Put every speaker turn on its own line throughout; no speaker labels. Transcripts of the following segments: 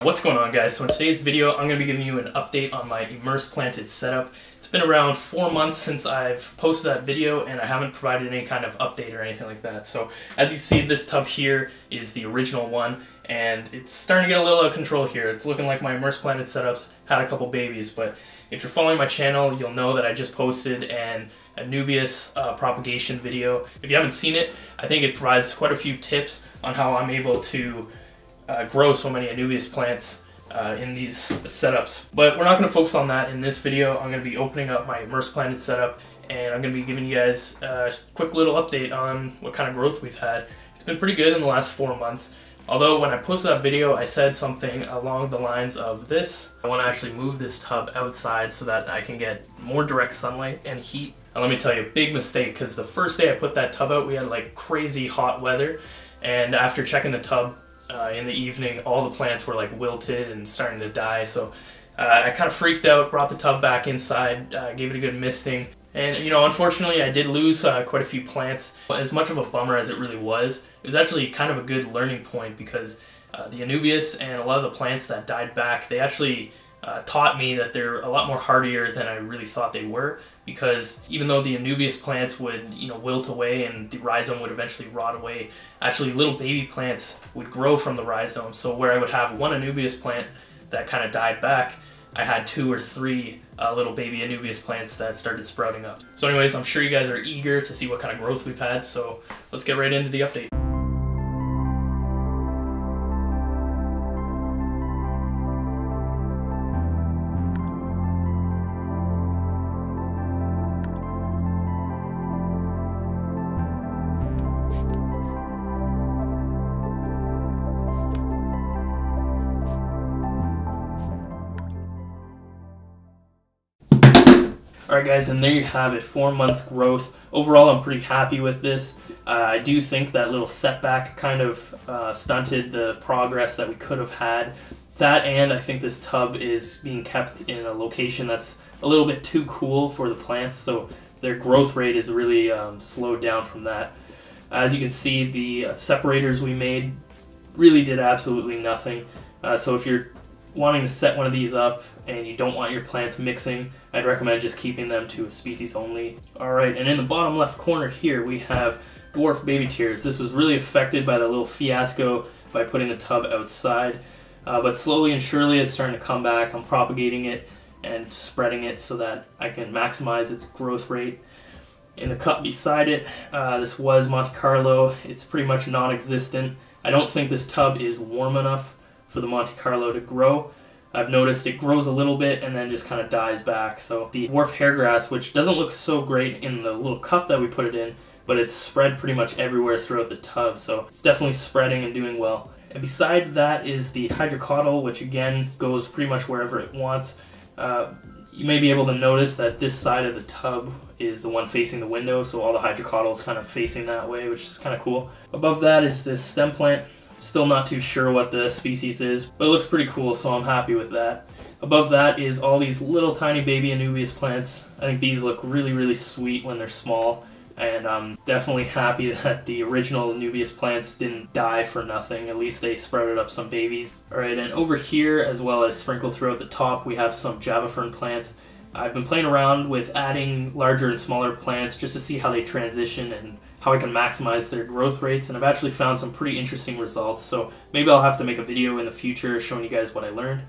What's going on, guys? So in today's video I'm going to be giving you an update on my Emersed planted setup. It's been around 4 months since I've posted that video and I haven't provided any kind of update or anything like that. So as you see, this tub here is the original one and it's starting to get a little out of control here. It's looking like my Emersed planted setups had a couple babies, but if you're following my channel you'll know that I just posted an Anubias propagation video. If you haven't seen it, I think it provides quite a few tips on how I'm able to grow so many Anubias plants in these setups. But we're not going to focus on that in this video. I'm going to be opening up my Emersed planted setup and I'm going to be giving you guys a quick little update on what kind of growth we've had. It's been pretty good in the last 4 months. Although when I posted that video I said something along the lines of this. I want to actually move this tub outside so that I can get more direct sunlight and heat. And let me tell you, big mistake, because the first day I put that tub out we had like crazy hot weather, and after checking the tub in the evening, all the plants were like wilted and starting to die. So I kind of freaked out, brought the tub back inside, gave it a good misting. And you know, unfortunately I did lose quite a few plants. As much of a bummer as it really was, it was actually kind of a good learning point, because the Anubias and a lot of the plants that died back, they actually taught me that they're a lot more hardier than I really thought they were. Because even though the Anubias plants would, you know, wilt away and the rhizome would eventually rot away, actually little baby plants would grow from the rhizome. So where I would have one Anubias plant that kind of died back, I had 2 or 3 little baby Anubias plants that started sprouting up. So anyways, I'm sure you guys are eager to see what kind of growth we've had, so let's get right into the update. Alright guys, and there you have it, 4 months growth. Overall I'm pretty happy with this. I do think that little setback kind of stunted the progress that we could have had. That, and I think this tub is being kept in a location that's a little bit too cool for the plants, so their growth rate is really slowed down from that. As you can see, the separators we made really did absolutely nothing. So if you're wanting to set one of these up and you don't want your plants mixing, I'd recommend just keeping them to a species only. Alright, and in the bottom left corner here we have dwarf baby tears. This was really affected by the little fiasco by putting the tub outside, but slowly and surely it's starting to come back. I'm propagating it and spreading it so that I can maximize its growth rate. In the cup beside it, this was Monte Carlo. It's pretty much non-existent. I don't think this tub is warm enough for the Monte Carlo to grow. I've noticed it grows a little bit and then just kind of dies back. So the dwarf hairgrass, which doesn't look so great in the little cup that we put it in, but it's spread pretty much everywhere throughout the tub, so it's definitely spreading and doing well. And beside that is the hydrocotyl, which again goes pretty much wherever it wants. You may be able to notice that this side of the tub is the one facing the window, so all the hydrocotyl is kind of facing that way, which is kind of cool. Above that is this stem plant. Still not too sure what the species is, but it looks pretty cool, so I'm happy with that. Above that is all these little tiny baby Anubias plants. I think these look really, really sweet when they're small, and I'm definitely happy that the original Anubias plants didn't die for nothing. At least they sprouted up some babies. Alright, and over here, as well as sprinkled throughout the top, we have some Java fern plants. I've been playing around with adding larger and smaller plants just to see how they transition and how I can maximize their growth rates, and I've actually found some pretty interesting results, so maybe I'll have to make a video in the future showing you guys what I learned.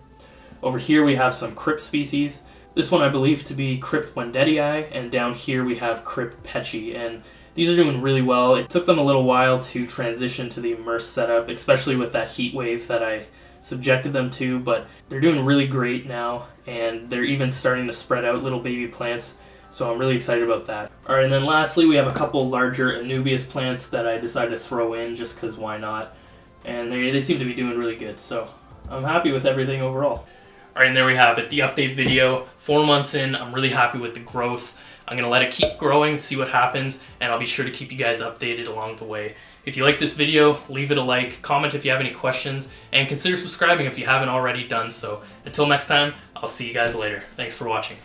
Over here we have some crypt species. This one I believe to be Crypt Wendetii, and down here we have Crypt Pechi, and these are doing really well. It took them a little while to transition to the Emersed setup, especially with that heat wave that I subjected them to, but they're doing really great now, and they're even starting to spread out little baby plants. So I'm really excited about that. Alright, and then lastly we have a couple larger Anubias plants that I decided to throw in just because why not. And they seem to be doing really good, so I'm happy with everything overall. Alright, and there we have it, the update video. 4 months in, I'm really happy with the growth. I'm going to let it keep growing, see what happens, and I'll be sure to keep you guys updated along the way. If you like this video, leave it a like, comment if you have any questions, and consider subscribing if you haven't already done so. Until next time, I'll see you guys later. Thanks for watching.